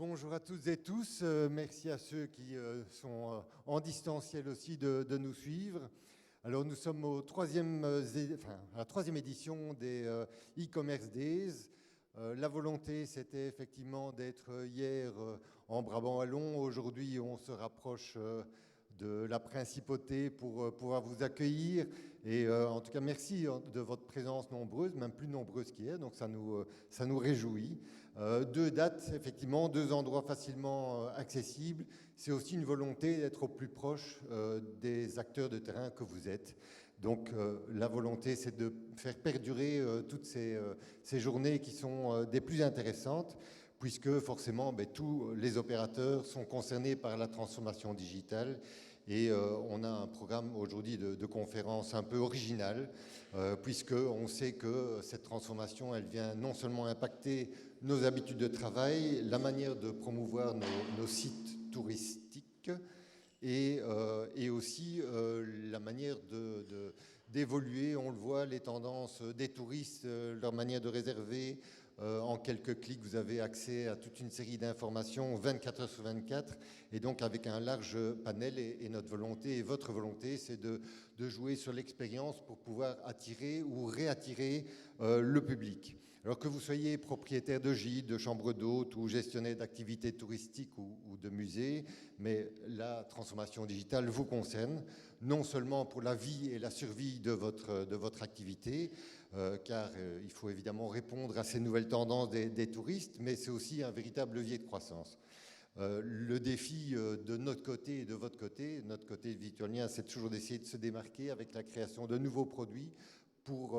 Bonjour à toutes et tous. Merci à ceux qui sont en distanciel aussi de nous suivre. Alors nous sommes à la troisième édition des e-commerce Days. La volonté, c'était effectivement d'être hier en Brabant-Wallon. Aujourd'hui, on se rapproche de la principauté pour pouvoir vous accueillir. Et en tout cas, merci de votre présence nombreuse, même plus nombreuse qu'hier, donc ça nous réjouit. Deux dates, effectivement, deux endroits facilement accessibles. C'est aussi une volonté d'être au plus proche des acteurs de terrain que vous êtes. Donc la volonté, c'est de faire perdurer toutes ces journées qui sont des plus intéressantes, puisque forcément, tous les opérateurs sont concernés par la transformation digitale. Et on a un programme aujourd'hui de conférences un peu original, puisqu'on sait que cette transformation, elle vient non seulement impacter nos habitudes de travail, la manière de promouvoir nos sites touristiques, et aussi la manière d'évoluer. On le voit, les tendances des touristes, leur manière de réserver. En quelques clics, vous avez accès à toute une série d'informations 24 heures sur 24, et donc avec un large panel. Et notre volonté, et votre volonté, c'est de jouer sur l'expérience pour pouvoir attirer ou réattirer le public. Alors que vous soyez propriétaire de gîtes, de chambres d'hôtes ou gestionnaire d'activités touristiques ou de musées, mais la transformation digitale vous concerne, non seulement pour la vie et la survie de votre activité, car il faut évidemment répondre à ces nouvelles tendances des touristes, mais c'est aussi un véritable levier de croissance. Le défi de notre côté et de votre côté, notre côté victorien, c'est toujours d'essayer de se démarquer avec la création de nouveaux produits pour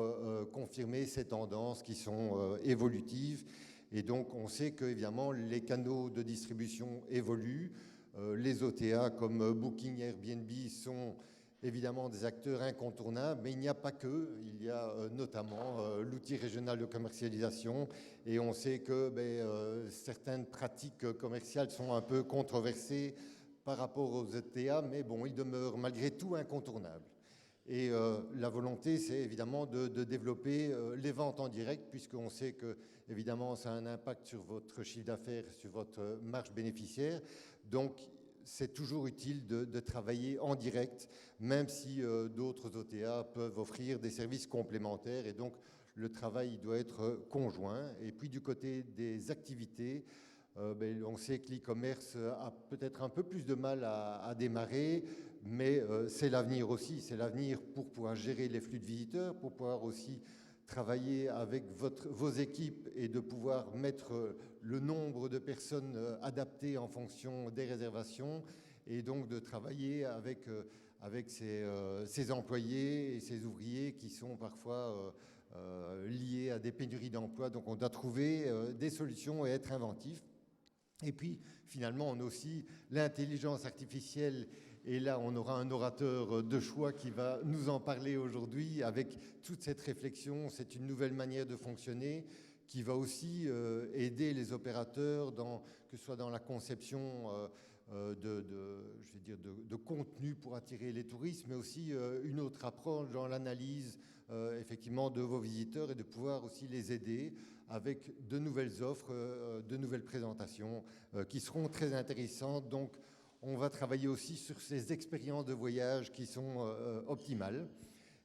confirmer ces tendances qui sont évolutives. Et donc on sait que évidemment les canaux de distribution évoluent. Les OTA comme Booking, Airbnb sont évidemment des acteurs incontournables, mais il n'y a pas que. Il y a notamment l'outil régional de commercialisation, et on sait que certaines pratiques commerciales sont un peu controversées par rapport aux OTA, mais bon, ils demeurent malgré tout incontournables. Et la volonté, c'est évidemment de développer les ventes en direct, puisqu'on sait que, évidemment, ça a un impact sur votre chiffre d'affaires, sur votre marge bénéficiaire. Donc, c'est toujours utile de travailler en direct, même si d'autres OTA peuvent offrir des services complémentaires. Et donc, le travail doit être conjoint. Et puis, du côté des activités, on sait que l'e-commerce a peut-être un peu plus de mal à démarrer, mais c'est l'avenir aussi. C'est l'avenir pour pouvoir gérer les flux de visiteurs, pour pouvoir aussi travailler avec vos équipes et de pouvoir mettre le nombre de personnes adaptées en fonction des réservations, et donc de travailler avec ces employés et ces ouvriers qui sont parfois liés à des pénuries d'emploi. Donc on doit trouver des solutions et être inventif. Et puis, finalement, on a aussi l'intelligence artificielle. Et là, on aura un orateur de choix qui va nous en parler aujourd'hui avec toute cette réflexion. C'est une nouvelle manière de fonctionner qui va aussi aider les opérateurs, que ce soit dans la conception de contenu pour attirer les touristes, mais aussi une autre approche dans l'analyse effectivement de vos visiteurs, et de pouvoir aussi les aider avec de nouvelles offres, de nouvelles présentations qui seront très intéressantes. Donc, on va travailler aussi sur ces expériences de voyage qui sont optimales.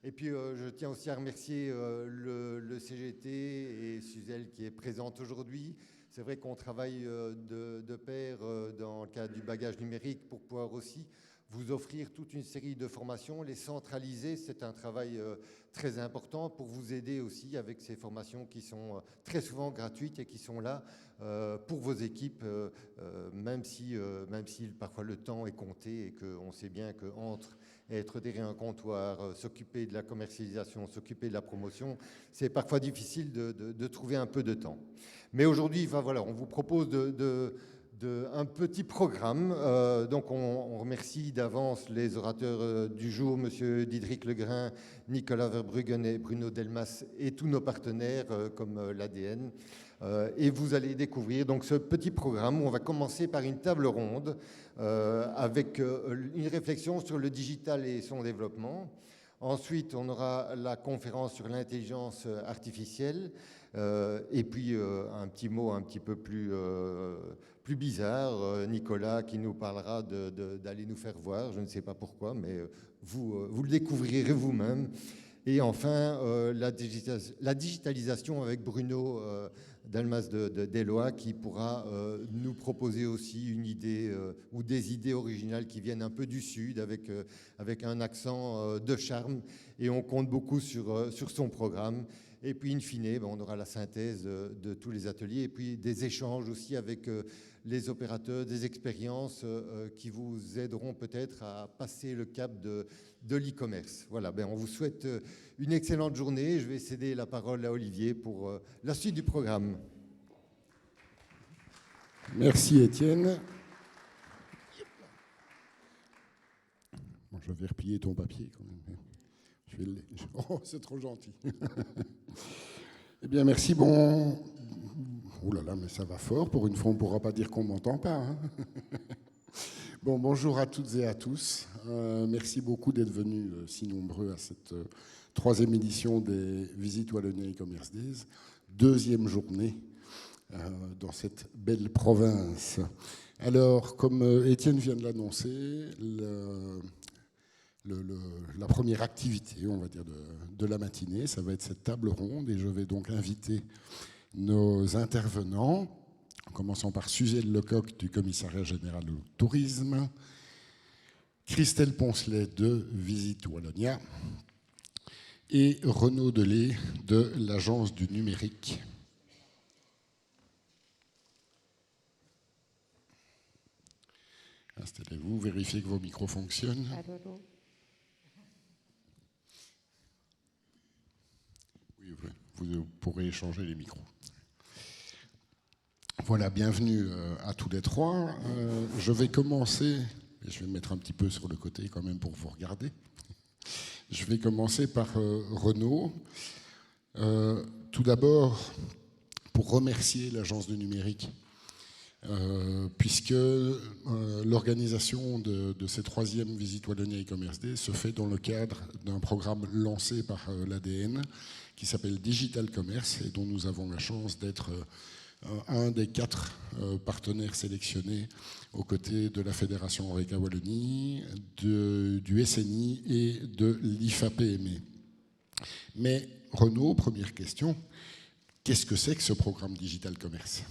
Et puis, je tiens aussi à remercier le CGT et Suzelle qui est présente aujourd'hui. C'est vrai qu'on travaille de pair dans le cadre du bagage numérique pour pouvoir aussi vous offrir toute une série de formations, les centraliser. C'est un travail très important pour vous aider aussi avec ces formations qui sont très souvent gratuites et qui sont là pour vos équipes, même si parfois le temps est compté, et qu'on sait bien qu'entre être derrière un comptoir, s'occuper de la commercialisation, s'occuper de la promotion, c'est parfois difficile de trouver un peu de temps. Mais aujourd'hui, voilà, on vous propose un petit programme. Donc on remercie d'avance les orateurs du jour, M. Diederik Legrain, Nicolas Verbruggen et Bruno Delmas, et tous nos partenaires comme l'ADN. Et vous allez découvrir donc ce petit programme où on va commencer par une table ronde avec une réflexion sur le digital et son développement. Ensuite, on aura la conférence sur l'intelligence artificielle. Et puis un petit mot un petit peu plus bizarre, Nicolas qui nous parlera d'aller nous faire voir, je ne sais pas pourquoi, mais vous le découvrirez vous-même. Et enfin, la digitalisation avec Bruno Dalmas d'Eloi qui pourra nous proposer aussi une idée ou des idées originales qui viennent un peu du Sud avec un accent de charme. Et on compte beaucoup sur son programme. Et puis, in fine, on aura la synthèse de tous les ateliers et puis des échanges aussi avec les opérateurs, des expériences qui vous aideront peut-être à passer le cap de l'e-commerce. Voilà, on vous souhaite une excellente journée. Je vais céder la parole à Olivier pour la suite du programme. Merci Étienne. Bon, je vais replier ton papier quand même. Oh, c'est trop gentil. Eh bien, merci. Bon, oh là là, mais ça va fort. Pour une fois, on ne pourra pas dire qu'on ne m'entend pas. Hein. Bon, bonjour à toutes et à tous. Merci beaucoup d'être venus si nombreux à cette troisième édition des Visite Wallonia e-commerce Days, deuxième journée dans cette belle province. Alors, comme Étienne vient de l'annoncer, la première activité, on va dire, de la matinée, ça va être cette table ronde et je vais donc inviter nos intervenants, en commençant par Suzelle Lecoq du Commissariat général au tourisme, Christelle Poncelet de Visite Wallonia et Renaud Delay de l'Agence du numérique. Installez-vous, vérifiez que vos micros fonctionnent. Oui, vous pourrez échanger les micros. Voilà, bienvenue à tous les trois. Je vais commencer, et je vais me mettre un petit peu sur le côté quand même pour vous regarder. Je vais commencer par Renaud. Tout d'abord, pour remercier l'Agence du numérique, puisque l'organisation de ces troisième Visite Wallonia e-commerce Day se fait dans le cadre d'un programme lancé par l'ADN qui s'appelle Digital Commerce et dont nous avons la chance d'être un des 4 partenaires sélectionnés aux côtés de la Fédération Horeca Wallonie, du SNI et de l'IFA-PME. Mais Renaud, première question, qu'est-ce que c'est que ce programme Digital Commerce ?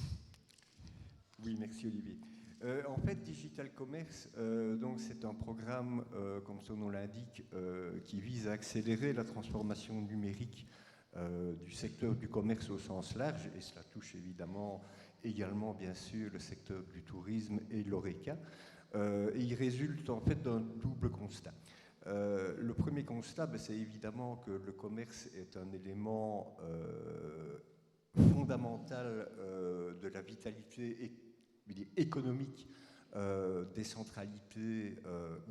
Oui, merci Olivier. En fait, Digital Commerce, donc c'est un programme, comme son nom l'indique, qui vise à accélérer la transformation numérique du secteur du commerce au sens large, et cela touche également, bien sûr, le secteur du tourisme et l'horeca. Et il résulte en fait d'un double constat. Le premier constat, c'est évidemment que le commerce est un élément fondamental de la vitalité économique des centralités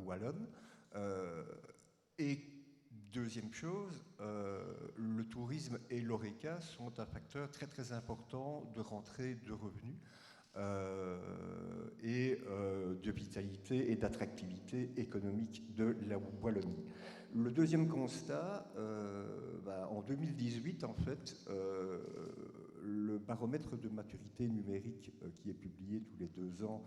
wallonnes. Et deuxième chose, le tourisme et l'horeca sont un facteur très très important de rentrée de revenus et de vitalité et d'attractivité économique de la Wallonie. Le deuxième constat, en 2018 en fait, le baromètre de maturité numérique qui est publié tous les 2 ans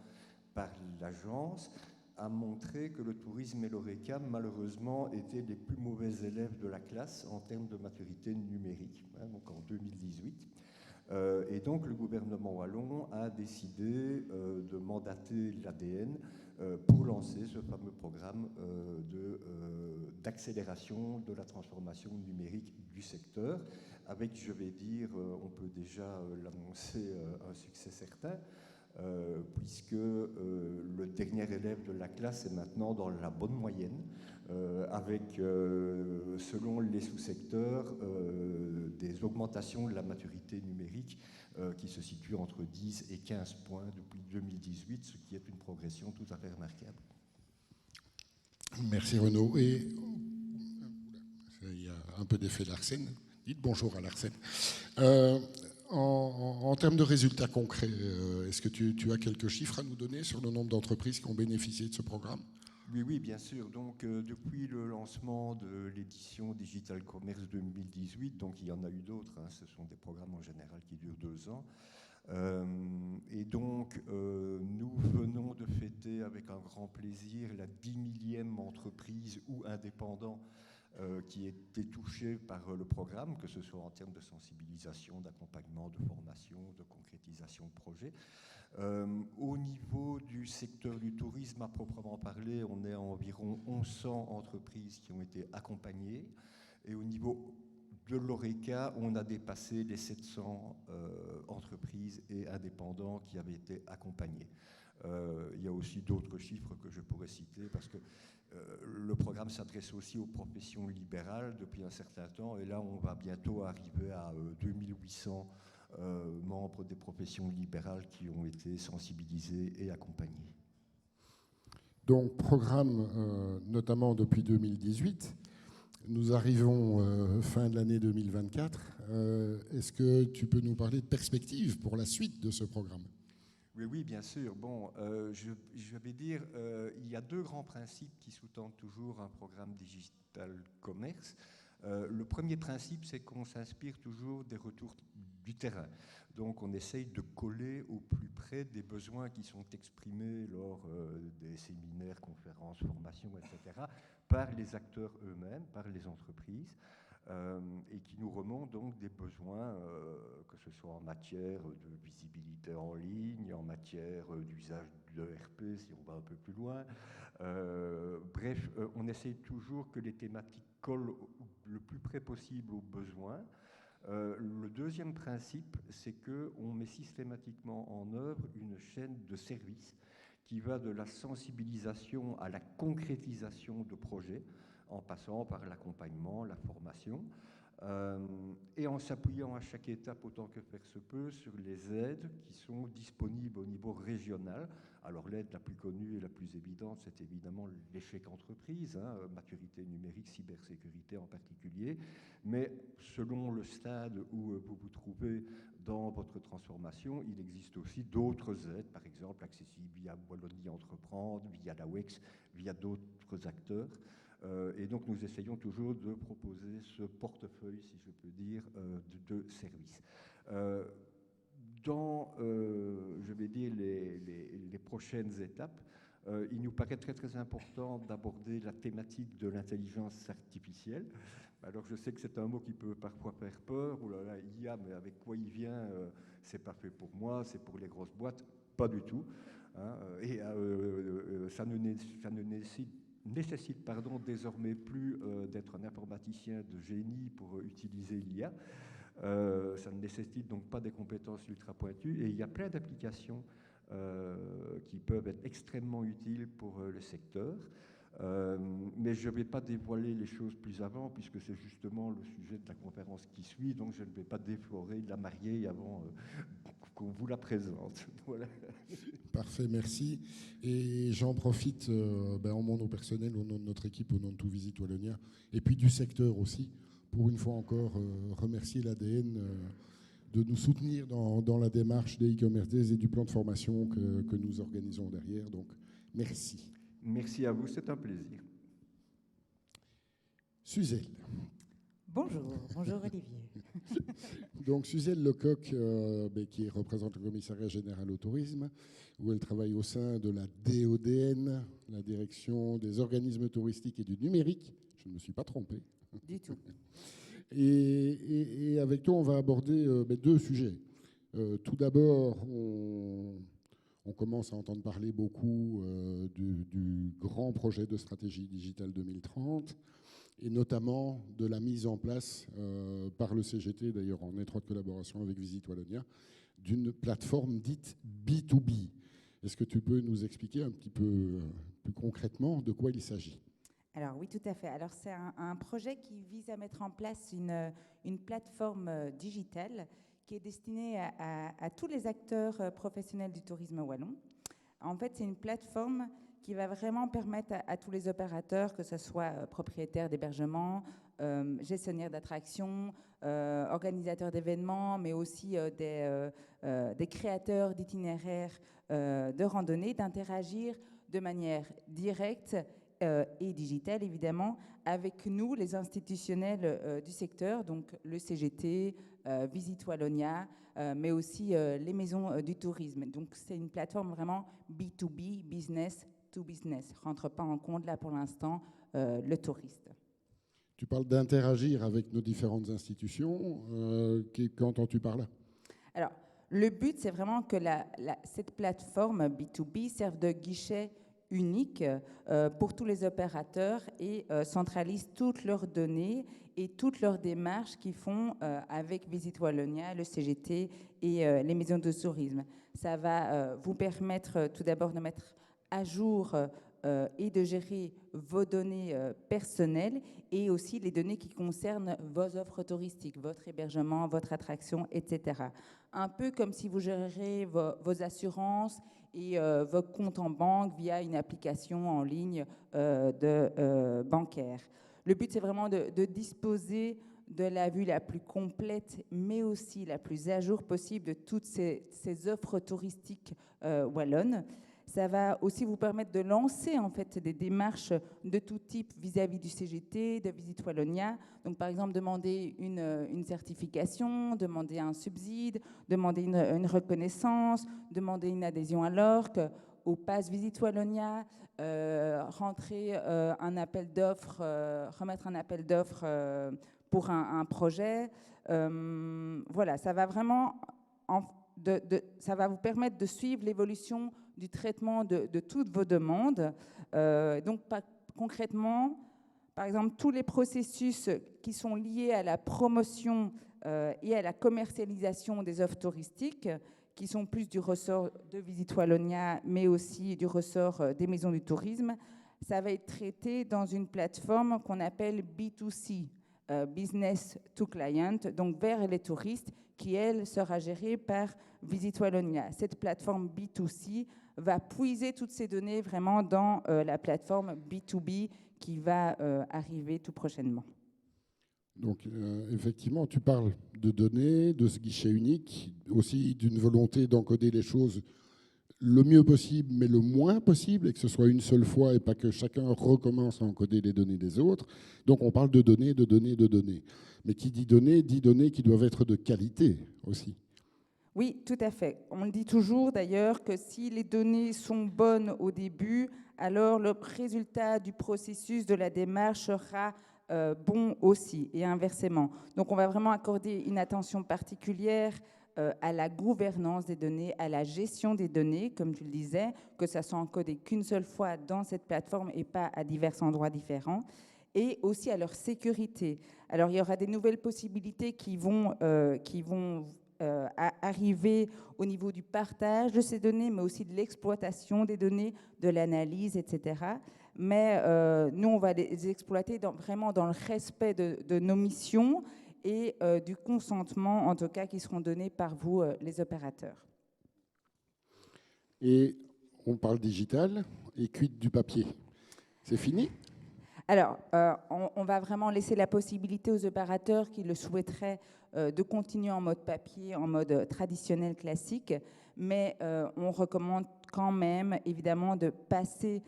par l'agence a montré que le tourisme et l'horeca, malheureusement, étaient les plus mauvais élèves de la classe en termes de maturité numérique, donc en 2018. Et donc, le gouvernement wallon a décidé de mandater l'ADN pour lancer ce fameux programme d'accélération de la transformation numérique du secteur, avec, je vais dire, on peut déjà l'annoncer, un succès certain, puisque le dernier élève de la classe est maintenant dans la bonne moyenne, avec, selon les sous-secteurs, des augmentations de la maturité numérique qui se situent entre 10 et 15 points depuis 2018, ce qui est une progression tout à fait remarquable. Merci Renaud. Et il y a un peu d'effet Larsen. Dites bonjour à Larsen. En termes de résultats concrets, est-ce que tu as quelques chiffres à nous donner sur le nombre d'entreprises qui ont bénéficié de ce programme ? Oui, oui, bien sûr. Donc, depuis le lancement de l'édition Digital Commerce 2018, donc il y en a eu d'autres, hein, ce sont des programmes en général qui durent 2 ans. Et donc, nous venons de fêter avec un grand plaisir la 10 millième entreprise ou indépendant qui était touché par le programme, que ce soit en termes de sensibilisation, d'accompagnement, de formation, de concrétisation de projets. Au niveau du secteur du tourisme à proprement parler, on est à environ 1100 entreprises qui ont été accompagnées. Et au niveau de l'ORECA, on a dépassé les 700 entreprises et indépendants qui avaient été accompagnés. Il y a aussi d'autres chiffres que je pourrais citer parce que le programme s'adresse aussi aux professions libérales depuis un certain temps. Et là, on va bientôt arriver à 2800 membres des professions libérales qui ont été sensibilisés et accompagnés. Donc, programme notamment depuis 2018. Nous arrivons fin de l'année 2024. Est-ce que tu peux nous parler de perspectives pour la suite de ce programme ? Oui, oui, bien sûr. Bon, je vais dire, il y a 2 grands principes qui sous-tendent toujours un programme digital commerce. Le premier principe, c'est qu'on s'inspire toujours des retours du terrain. Donc, on essaye de coller au plus près des besoins qui sont exprimés lors des séminaires, conférences, formations, etc., par les acteurs eux-mêmes, par les entreprises, et qui nous remontent donc des besoins, que ce soit en matière de visibilité en ligne, en matière d'usage de RP, si on va un peu plus loin. Bref, on essaye toujours que les thématiques collent le plus près possible aux besoins. Le deuxième principe, c'est qu'on met systématiquement en œuvre une chaîne de services qui va de la sensibilisation à la concrétisation de projets, en passant par l'accompagnement, la formation, et en s'appuyant à chaque étape autant que faire se peut sur les aides qui sont disponibles au niveau régional. Alors l'aide la plus connue et la plus évidente, c'est évidemment l'échec entreprise, hein, maturité numérique, cybersécurité en particulier, mais selon le stade où vous vous trouvez dans votre transformation, il existe aussi d'autres aides, par exemple accessibles via Wallonie Entreprendre, via la WEX, via d'autres acteurs. Et donc nous essayons toujours de proposer ce portefeuille, si je peux dire, de services. Dans, je vais dire, les prochaines étapes, il nous paraît très très important d'aborder la thématique de l'intelligence artificielle. Alors je sais que c'est un mot qui peut parfois faire peur, oh là là, IA, mais avec quoi il vient, c'est pas fait pour moi, c'est pour les grosses boîtes, pas du tout. Hein, et ça ne nécessite désormais plus d'être un informaticien de génie pour utiliser l'IA. Ça ne nécessite donc pas des compétences ultra pointues et il y a plein d'applications qui peuvent être extrêmement utiles pour le secteur. Mais je ne vais pas dévoiler les choses plus avant puisque c'est justement le sujet de la conférence qui suit, donc je ne vais pas déflorer la mariée avant qu'on vous la présente. Voilà. Parfait, merci. Et j'en profite en mon nom personnel, au nom de notre équipe, au nom de Tout Visite Wallonia, et puis du secteur aussi, pour une fois encore remercier l'ADN de nous soutenir dans la démarche des e-commerce days et du plan de formation que nous organisons derrière. Donc, merci. Merci à vous, c'est un plaisir. Suzelle. Bonjour Olivier. Donc Suzelle Lecoq, qui représente le commissariat général au tourisme, où elle travaille au sein de la DODN, la direction des organismes touristiques et du numérique. Je ne me suis pas trompé. Du tout. Et avec toi, on va aborder 2 sujets. Tout d'abord, on commence à entendre parler beaucoup du grand projet de stratégie digitale 2030 et notamment de la mise en place par le CGT, d'ailleurs en étroite collaboration avec Visite Wallonia, d'une plateforme dite B2B. Est-ce que tu peux nous expliquer un petit peu plus concrètement de quoi il s'agit ? Alors oui, tout à fait. Alors c'est un projet qui vise à mettre en place une plateforme digitale qui est destinée à tous les acteurs professionnels du tourisme wallon. En fait, c'est une plateforme qui va vraiment permettre à tous les opérateurs, que ce soit propriétaires d'hébergement, gestionnaires d'attractions, organisateurs d'événements, mais aussi des créateurs d'itinéraires de randonnée, d'interagir de manière directe et digitale, évidemment, avec nous, les institutionnels du secteur, donc le CGT, Visite Wallonia, mais aussi les maisons du tourisme. Donc, c'est une plateforme vraiment B2B, business to business. Ne rentre pas en compte, là, pour l'instant, le touriste. Tu parles d'interagir avec nos différentes institutions. Qu'entends-tu par là? Alors, le but, c'est vraiment que cette plateforme B2B serve de guichet unique pour tous les opérateurs et centralise toutes leurs données et toutes leurs démarches qu'ils font avec Visite Wallonia, le CGT et les maisons de tourisme. Ça va vous permettre tout d'abord de mettre à jour et de gérer vos données personnelles et aussi les données qui concernent vos offres touristiques, votre hébergement, votre attraction, etc. Un peu comme si vous gérez vos assurances et vos comptes en banque via une application en ligne bancaire. Le but, c'est vraiment de disposer de la vue la plus complète, mais aussi la plus à jour possible de toutes ces offres touristiques wallonnes. Ça va aussi vous permettre de lancer en fait des démarches de tout type vis-à-vis du CGT, de Visite Wallonia. Donc par exemple demander une certification, demander un subside, demander une reconnaissance, demander une adhésion à l'ORC, au Pass Visite Wallonia, rentrer un appel d'offres, remettre un appel d'offres pour un projet. Voilà, ça va vraiment ça va vous permettre de suivre l'évolution du traitement de toutes vos demandes. Donc, concrètement, par exemple, tous les processus qui sont liés à la promotion et à la commercialisation des offres touristiques, qui sont plus du ressort de Visite Wallonia, mais aussi du ressort des maisons du tourisme, ça va être traité dans une plateforme qu'on appelle B2C, Business to Client, donc vers les touristes, qui, elle, sera gérée par Visite Wallonia. Cette plateforme B2C va puiser toutes ces données vraiment dans la plateforme B2B qui va arriver tout prochainement. Donc, effectivement, tu parles de données, de ce guichet unique, aussi d'une volonté d'encoder les choses le mieux possible, mais le moins possible, et que ce soit une seule fois et pas que chacun recommence à encoder les données des autres. Donc, on parle de données, de données, de données. Mais qui dit données qui doivent être de qualité aussi. Oui, tout à fait. On le dit toujours d'ailleurs que si les données sont bonnes au début, alors le résultat du processus de la démarche sera bon aussi, et inversement. Donc, on va vraiment accorder une attention particulière à la gouvernance des données, à la gestion des données, comme tu le disais, que ça soit encodé qu'une seule fois dans cette plateforme et pas à divers endroits différents, et aussi à leur sécurité. Alors, il y aura des nouvelles possibilités qui vont arriver au niveau du partage de ces données, mais aussi de l'exploitation des données, de l'analyse, etc. Mais nous, on va les exploiter vraiment dans le respect de nos missions et du consentement, en tout cas, qui seront donnés par vous, les opérateurs. Et on parle digital, et quid du papier? C'est fini? Alors, on va vraiment laisser la possibilité aux opérateurs qui le souhaiteraient de continuer en mode papier, en mode traditionnel classique, mais on recommande quand même, évidemment, de passer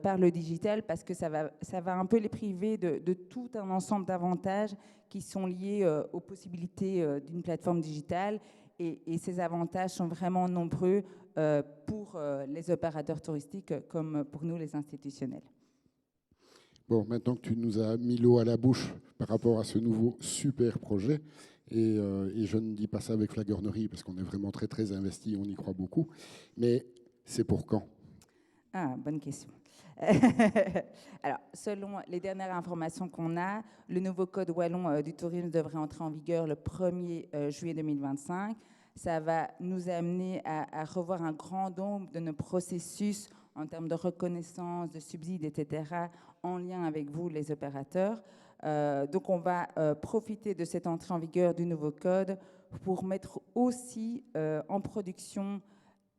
par le digital parce que ça va un peu les priver de tout un ensemble d'avantages qui sont liés aux possibilités d'une plateforme digitale. Et ces avantages sont vraiment nombreux pour les opérateurs touristiques comme pour nous, les institutionnels. Bon, maintenant que tu nous as mis l'eau à la bouche par rapport à ce nouveau super projet, et je ne dis pas ça avec flagornerie parce qu'on est vraiment très très investi, on y croit beaucoup, mais c'est pour quand? Ah, bonne question. Alors, selon les dernières informations qu'on a, le nouveau code wallon du tourisme devrait entrer en vigueur le 1er juillet 2025. Ça va nous amener à revoir un grand nombre de nos processus en termes de reconnaissance, de subsides, etc., en lien avec vous, les opérateurs. Donc, on va profiter de cette entrée en vigueur du nouveau code pour mettre aussi en production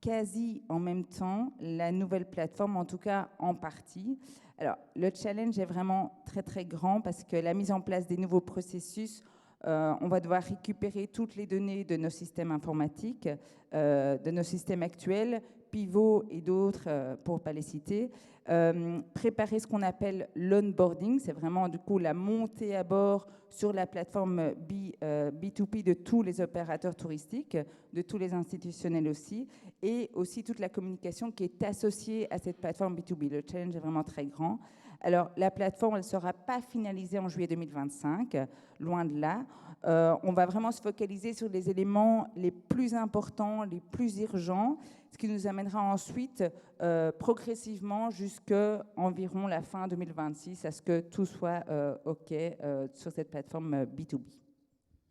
quasi en même temps la nouvelle plateforme, en tout cas en partie. Alors, le challenge est vraiment très, très grand parce que la mise en place des nouveaux processus, on va devoir récupérer toutes les données de nos systèmes informatiques, de nos systèmes actuels, Pivot et d'autres, pour ne pas les citer. Préparer ce qu'on appelle l'onboarding, c'est vraiment du coup la montée à bord sur la plateforme B2P de tous les opérateurs touristiques, de tous les institutionnels aussi, et aussi toute la communication qui est associée à cette plateforme B2B. Le challenge est vraiment très grand. Alors, la plateforme, elle ne sera pas finalisée en juillet 2025, loin de là. On va vraiment se focaliser sur les éléments les plus importants, les plus urgents, ce qui nous amènera ensuite progressivement jusqu'à environ la fin 2026 à ce que tout soit OK sur cette plateforme B2B.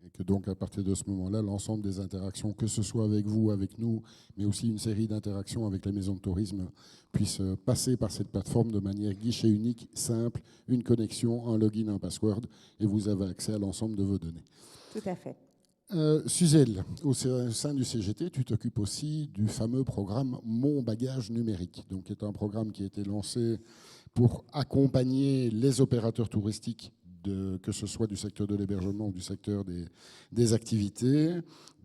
Et que donc, à partir de ce moment-là, l'ensemble des interactions, que ce soit avec vous, avec nous, mais aussi une série d'interactions avec les maisons de tourisme, puissent passer par cette plateforme de manière guichet unique, simple, une connexion, un login, un password, et vous avez accès à l'ensemble de vos données. Tout à fait. Suzelle, au sein du CGT, tu t'occupes aussi du fameux programme Mon Bagage Numérique, donc qui est un programme qui a été lancé pour accompagner les opérateurs touristiques, que ce soit du secteur de l'hébergement ou du secteur des activités,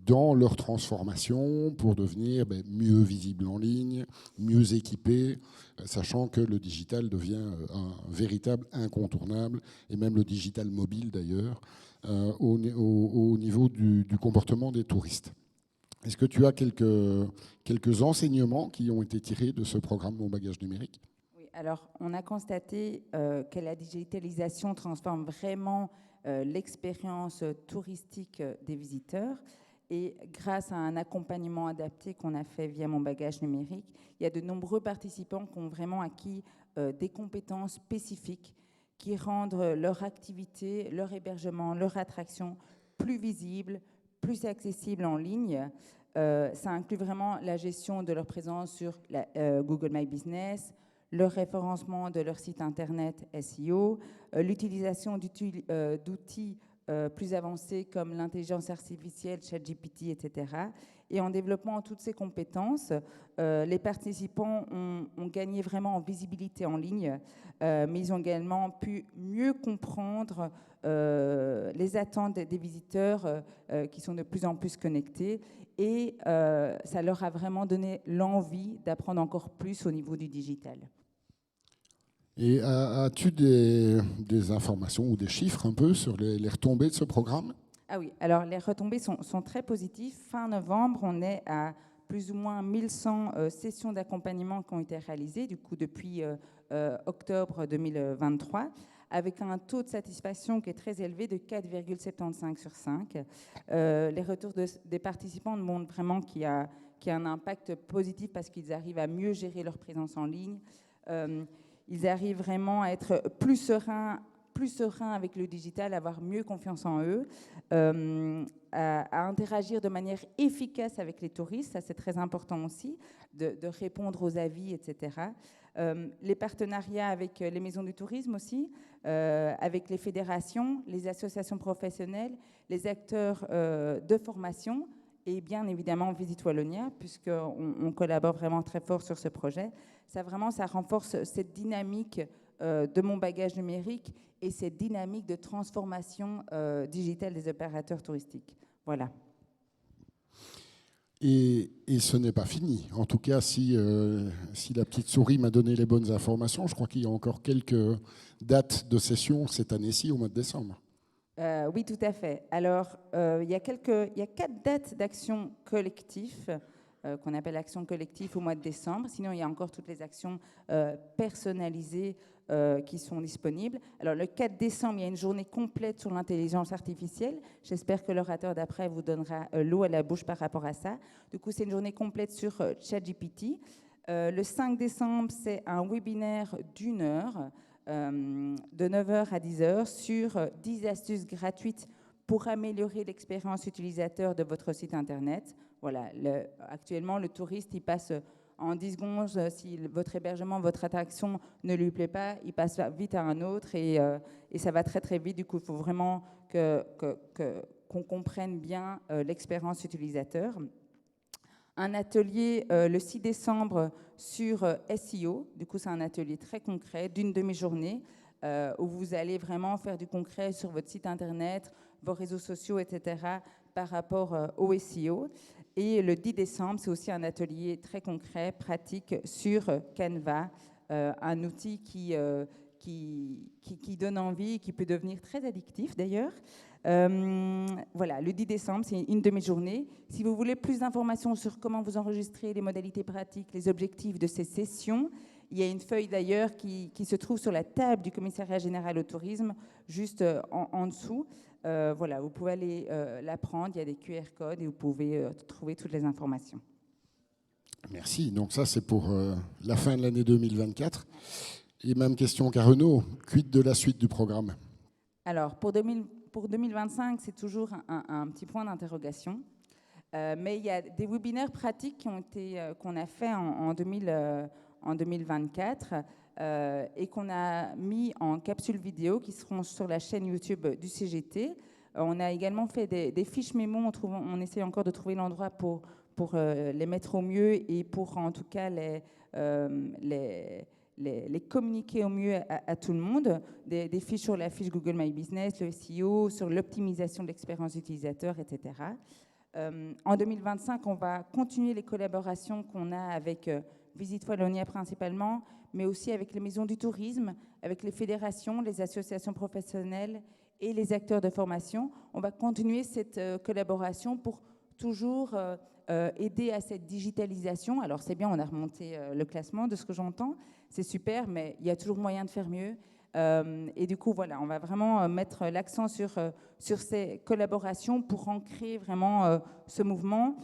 dans leur transformation pour devenir mieux visibles en ligne, mieux équipés, sachant que le digital devient un véritable incontournable, et même le digital mobile d'ailleurs, au niveau du comportement des touristes. Est-ce que tu as quelques enseignements qui ont été tirés de ce programme Mon Bagage Numérique ? Oui, alors on a constaté que la digitalisation transforme vraiment l'expérience touristique des visiteurs. Et grâce à un accompagnement adapté qu'on a fait via Mon Bagage Numérique, il y a de nombreux participants qui ont vraiment acquis des compétences spécifiques qui rendent leur activité, leur hébergement, leur attraction plus visible, plus accessible en ligne. Ça inclut vraiment la gestion de leur présence sur Google My Business, le référencement de leur site internet SEO, l'utilisation d'outils plus avancés comme l'intelligence artificielle, ChatGPT, etc. Et en développant toutes ces compétences, les participants ont gagné vraiment en visibilité en ligne, mais ils ont également pu mieux comprendre les attentes des visiteurs qui sont de plus en plus connectés. Et ça leur a vraiment donné l'envie d'apprendre encore plus au niveau du digital. Et as-tu des informations ou des chiffres un peu sur les retombées de ce programme ? Ah oui, alors les retombées sont très positives. Fin novembre, on est à plus ou moins 1100 sessions d'accompagnement qui ont été réalisées, du coup depuis octobre 2023, avec un taux de satisfaction qui est très élevé de 4,75 sur 5. Les retours des participants montrent vraiment qu'il y a un impact positif parce qu'ils arrivent à mieux gérer leur présence en ligne. Ils arrivent vraiment à être plus sereins avec le digital, à avoir mieux confiance en eux, à interagir de manière efficace avec les touristes, ça c'est très important aussi, de répondre aux avis, etc. Les partenariats avec les maisons du tourisme aussi, avec les fédérations, les associations professionnelles, les acteurs de formation, et bien évidemment Visit Wallonia, puisqu'on collabore vraiment très fort sur ce projet. Ça renforce cette dynamique de Mon Bagage Numérique et cette dynamique de transformation digitale des opérateurs touristiques. Voilà. Et ce n'est pas fini. En tout cas, si la petite souris m'a donné les bonnes informations, je crois qu'il y a encore quelques dates de session cette année-ci, au mois de décembre. Oui, tout à fait. Alors, il y a 4 dates d'action collective qu'on appelle action collective au mois de décembre. Sinon, il y a encore toutes les actions personnalisées qui sont disponibles. Alors, le 4 décembre, il y a une journée complète sur l'intelligence artificielle. J'espère que l'orateur d'après vous donnera l'eau à la bouche par rapport à ça. Du coup, c'est une journée complète sur ChatGPT. Le 5 décembre, c'est un webinaire d'1 heure, de 9h à 10h, sur 10 astuces gratuites pour améliorer l'expérience utilisateur de votre site Internet. Voilà, actuellement, le touriste, il passe en 10 secondes, si votre hébergement, votre attraction ne lui plaît pas, il passe vite à un autre et ça va très très vite. Du coup, il faut vraiment qu'on comprenne bien l'expérience utilisateur. un atelier le 6 décembre sur SEO. Du coup, c'est un atelier très concret d'une demi-journée où vous allez vraiment faire du concret sur votre site internet, vos réseaux sociaux, etc., par rapport au SEO. Et le 10 décembre, c'est aussi un atelier très concret, pratique, sur Canva, un outil qui donne envie, qui peut devenir très addictif d'ailleurs. Voilà, le 10 décembre, c'est une demi-journée. Si vous voulez plus d'informations sur comment vous enregistrez, les modalités pratiques, les objectifs de ces sessions, il y a une feuille d'ailleurs qui se trouve sur la table du commissariat général au tourisme, juste en dessous. Voilà, vous pouvez aller la prendre, il y a des QR codes et vous pouvez trouver toutes les informations. Merci. Donc ça, c'est pour la fin de l'année 2024. Et même question qu'à Renaud, quid de la suite du programme? Alors, pour 2025, c'est toujours un petit point d'interrogation. Mais il y a des webinaires pratiques qu'on a fait en 2024 et qu'on a mis en capsule vidéo qui seront sur la chaîne YouTube du CGT. On a également fait des fiches mémo. On essaie encore de trouver l'endroit pour les mettre au mieux et pour en tout cas les communiquer au mieux à tout le monde, des fiches sur la fiche Google My Business, le SEO, sur l'optimisation de l'expérience utilisateur, etc. En 2025, on va continuer les collaborations qu'on a avec Visite Wallonia principalement, mais aussi avec les maisons du tourisme, avec les fédérations, les associations professionnelles et les acteurs de formation. On va continuer cette collaboration pour toujours aider à cette digitalisation. Alors c'est bien, on a remonté le classement de ce que j'entends, c'est super, mais il y a toujours moyen de faire mieux. Et du coup, voilà, on va vraiment mettre l'accent sur ces collaborations pour ancrer vraiment ce mouvement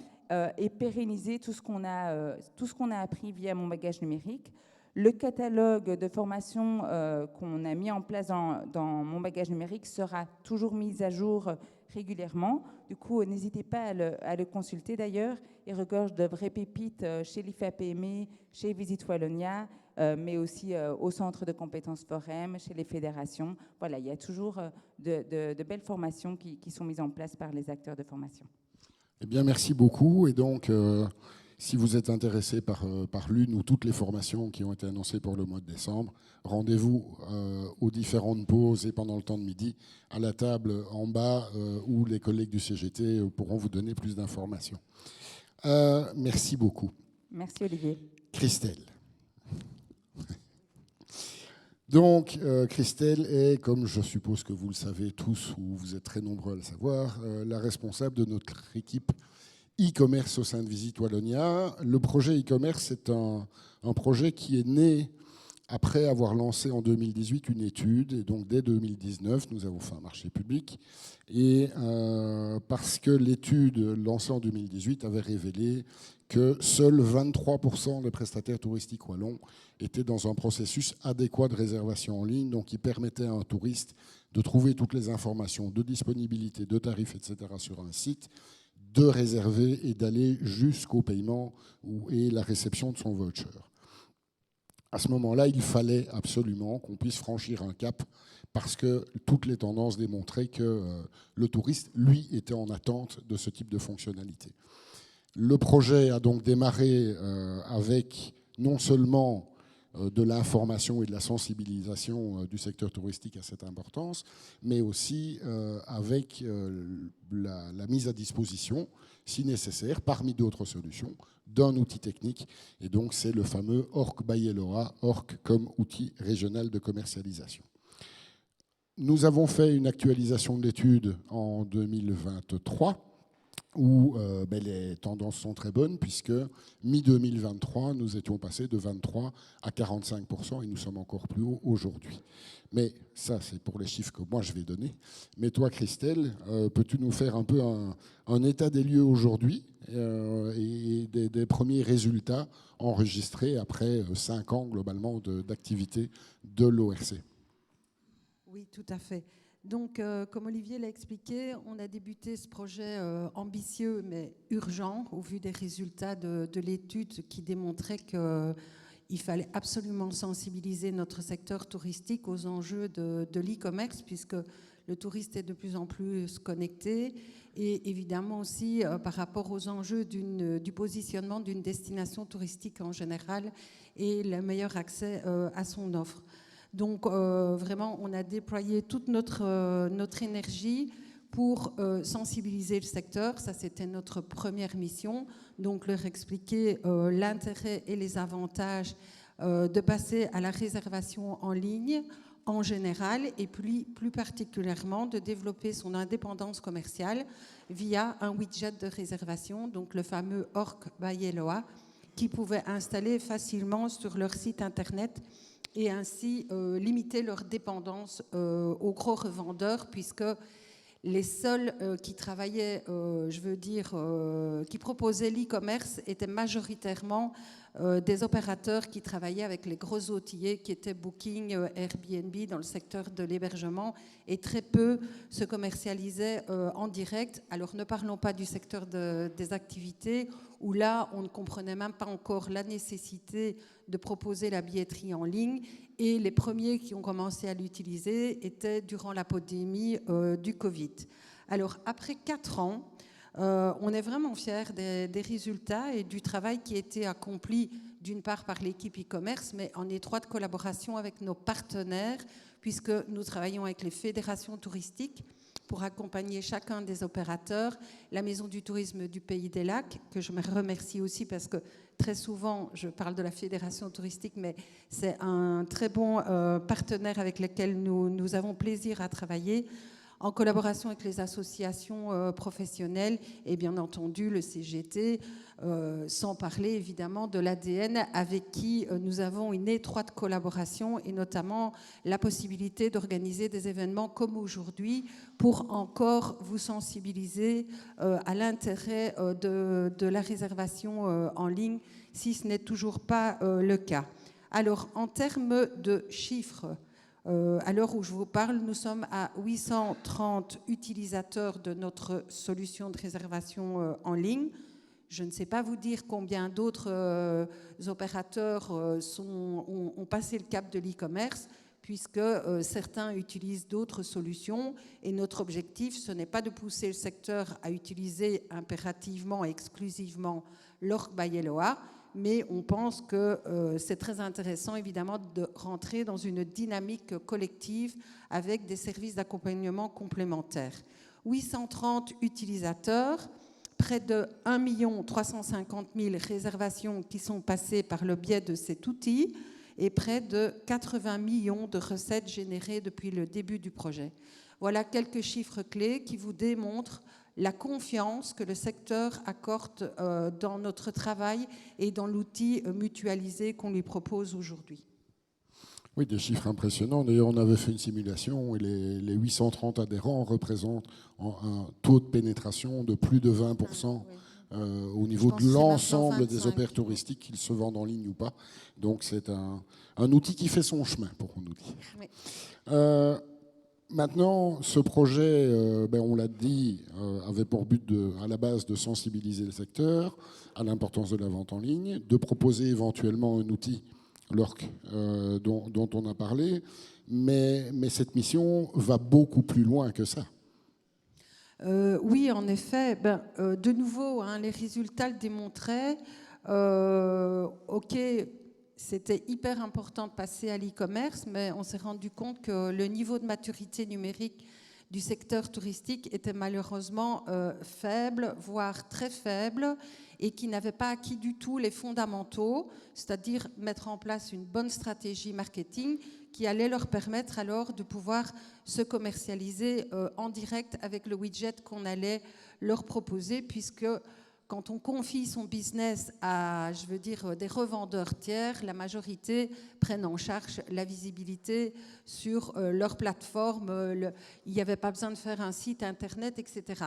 et pérenniser tout ce qu'on a appris via Mon Bagage Numérique. Le catalogue de formation qu'on a mis en place dans Mon Bagage Numérique sera toujours mis à jour régulièrement. Du coup, n'hésitez pas à le consulter d'ailleurs. Il regorge de vraies pépites chez l'IFAPME, chez Visite Wallonia, mais aussi au centre de compétences Forem, chez les fédérations. Voilà, il y a toujours de belles formations qui sont mises en place par les acteurs de formation. Eh bien, merci beaucoup. Et donc, si vous êtes intéressé par l'une ou toutes les formations qui ont été annoncées pour le mois de décembre, rendez-vous aux différentes pauses et pendant le temps de midi à la table en bas où les collègues du CGT pourront vous donner plus d'informations. Merci beaucoup. Merci Olivier. Christelle. Donc, Christelle est, comme je suppose que vous le savez tous, ou vous êtes très nombreux à le savoir, la responsable de notre équipe e-commerce au sein de Visite Wallonia. Le projet e-commerce est un projet qui est né après avoir lancé en 2018 une étude. Et donc, dès 2019, nous avons fait un marché public. Et parce que l'étude lancée en 2018 avait révélé que seuls 23% des prestataires touristiques wallons étaient dans un processus adéquat de réservation en ligne, donc qui permettait à un touriste de trouver toutes les informations de disponibilité, de tarifs, etc. sur un site, de réserver et d'aller jusqu'au paiement et la réception de son voucher. À ce moment-là, il fallait absolument qu'on puisse franchir un cap parce que toutes les tendances démontraient que le touriste, lui, était en attente de ce type de fonctionnalité. Le projet a donc démarré avec non seulement de l'information et de la sensibilisation du secteur touristique à cette importance, mais aussi avec la mise à disposition, si nécessaire, parmi d'autres solutions, d'un outil technique. Et donc, c'est le fameux ORC by Eloa, ORC comme outil régional de commercialisation. Nous avons fait une actualisation de l'étude en 2023, où les tendances sont très bonnes, puisque mi-2023, nous étions passés de 23 à 45%, et nous sommes encore plus haut aujourd'hui. Mais ça, c'est pour les chiffres que moi je vais donner. Mais toi, Christelle, peux-tu nous faire un peu un état des lieux aujourd'hui et des premiers résultats enregistrés après 5 ans globalement d'activité de l'ORC? Oui, tout à fait. Donc, comme Olivier l'a expliqué, on a débuté ce projet ambitieux mais urgent au vu des résultats de l'étude qui démontrait qu'il fallait absolument sensibiliser notre secteur touristique aux enjeux de l'e-commerce puisque le touriste est de plus en plus connecté et évidemment aussi par rapport aux enjeux du positionnement d'une destination touristique en général et le meilleur accès à son offre. Donc vraiment, on a déployé toute notre énergie pour sensibiliser le secteur. Ça, c'était notre première mission. Donc leur expliquer l'intérêt et les avantages de passer à la réservation en ligne en général et plus particulièrement de développer son indépendance commerciale via un widget de réservation, donc le fameux Orc by Eloa, qui pouvait installer facilement sur leur site internet et ainsi limiter leur dépendance aux gros revendeurs, puisque les seuls qui travaillaient, qui proposaient l'e-commerce étaient majoritairement des opérateurs qui travaillaient avec les gros outillés qui étaient Booking, Airbnb dans le secteur de l'hébergement, et très peu se commercialisaient en direct. Alors ne parlons pas du secteur des activités où là on ne comprenait même pas encore la nécessité de proposer la billetterie en ligne, et les premiers qui ont commencé à l'utiliser étaient durant la pandémie du Covid. Alors après 4 ans, on est vraiment fiers des résultats et du travail qui a été accompli d'une part par l'équipe e-commerce, mais en étroite collaboration avec nos partenaires, puisque nous travaillons avec les fédérations touristiques pour accompagner chacun des opérateurs, la Maison du tourisme du Pays des Lacs, que je me remercie aussi parce que très souvent, je parle de la fédération touristique, mais c'est un très bon partenaire avec lequel nous avons plaisir à travailler, en collaboration avec les associations professionnelles et bien entendu le CGT, sans parler évidemment de l'ADN avec qui nous avons une étroite collaboration et notamment la possibilité d'organiser des événements comme aujourd'hui pour encore vous sensibiliser à l'intérêt de la réservation en ligne, si ce n'est toujours pas le cas. Alors, en termes de chiffres, à l'heure où je vous parle, nous sommes à 830 utilisateurs de notre solution de réservation en ligne. Je ne sais pas vous dire combien d'autres opérateurs ont passé le cap de l'e-commerce, puisque certains utilisent d'autres solutions. Et notre objectif, ce n'est pas de pousser le secteur à utiliser impérativement et exclusivement l'Orc by Eloa, mais on pense que c'est très intéressant, évidemment, de rentrer dans une dynamique collective avec des services d'accompagnement complémentaires. 830 utilisateurs, près de 1 350 000 réservations qui sont passées par le biais de cet outil et près de 80 millions de recettes générées depuis le début du projet. Voilà quelques chiffres clés qui vous démontrent la confiance que le secteur accorde dans notre travail et dans l'outil mutualisé qu'on lui propose aujourd'hui. Oui, des chiffres impressionnants. D'ailleurs, on avait fait une simulation et les 830 adhérents représentent un taux de pénétration de plus de 20% au niveau de l'ensemble des opérateurs touristiques, qu'ils se vendent en ligne ou pas. Donc, c'est un outil qui fait son chemin, pour nous dire. Oui. Maintenant, ce projet, on l'a dit, avait pour but à la base de sensibiliser le secteur à l'importance de la vente en ligne, de proposer éventuellement un outil, l'Orc, dont on a parlé, mais cette mission va beaucoup plus loin que ça. Oui, en effet. De nouveau, les résultats le démontraient. OK, c'était hyper important de passer à l'e-commerce, mais on s'est rendu compte que le niveau de maturité numérique du secteur touristique était malheureusement faible, voire très faible, et qui n'avait pas acquis du tout les fondamentaux, c'est-à-dire mettre en place une bonne stratégie marketing qui allait leur permettre alors de pouvoir se commercialiser en direct avec le widget qu'on allait leur proposer, puisque quand on confie son business à, des revendeurs tiers, la majorité prennent en charge la visibilité sur leur plateforme. Il n'y avait pas besoin de faire un site internet, etc.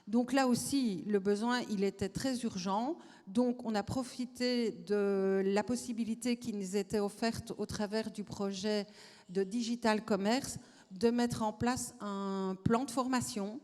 Donc là aussi, le besoin, il était très urgent. Donc on a profité de la possibilité qui nous était offerte au travers du projet de Digital Commerce de mettre en place un plan de formation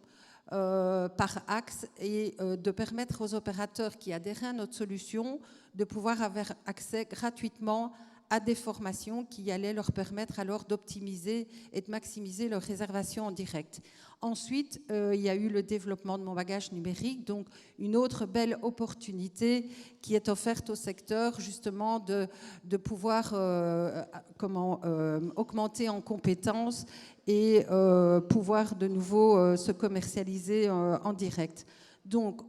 par axe et de permettre aux opérateurs qui adhèrent à notre solution de pouvoir avoir accès gratuitement à des formations qui allaient leur permettre alors d'optimiser et de maximiser leurs réservations en direct. Ensuite, il y a eu le développement de Mon Bagage Numérique, donc une autre belle opportunité qui est offerte au secteur, justement de pouvoir augmenter en compétences et pouvoir de nouveau se commercialiser en direct. Donc,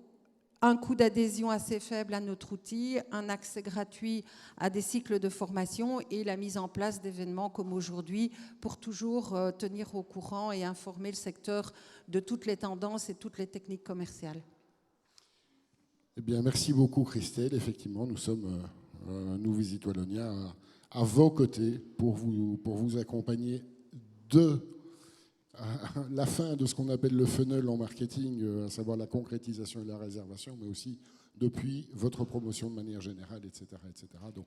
un coût d'adhésion assez faible à notre outil, un accès gratuit à des cycles de formation et la mise en place d'événements comme aujourd'hui pour toujours tenir au courant et informer le secteur de toutes les tendances et toutes les techniques commerciales. Eh bien, merci beaucoup Christelle. Effectivement, nous sommes, nous Visit Wallonia, à vos côtés pour vous accompagner de la fin de ce qu'on appelle le funnel en marketing, à savoir la concrétisation et la réservation, mais aussi depuis votre promotion de manière générale, etc. etc. Donc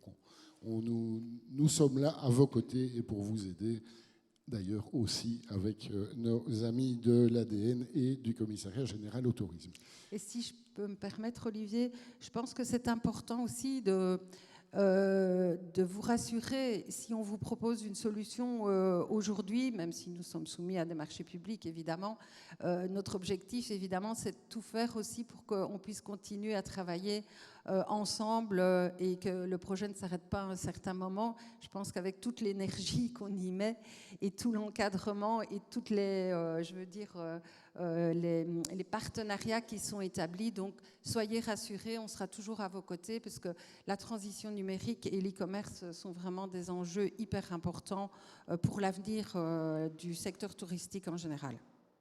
nous sommes là à vos côtés et pour vous aider, d'ailleurs aussi avec nos amis de l'ADN et du Commissariat général au tourisme. Et si je peux me permettre, Olivier, je pense que c'est important aussi de vous rassurer, si on vous propose une solution aujourd'hui, même si nous sommes soumis à des marchés publics, évidemment, notre objectif, évidemment, c'est de tout faire aussi pour qu'on puisse continuer à travailler ensemble et que le projet ne s'arrête pas à un certain moment. Je pense qu'avec toute l'énergie qu'on y met et tout l'encadrement et toutes les, les partenariats qui sont établis. Donc, soyez rassurés, on sera toujours à vos côtés parce que la transition numérique et l'e-commerce sont vraiment des enjeux hyper importants pour l'avenir du secteur touristique en général.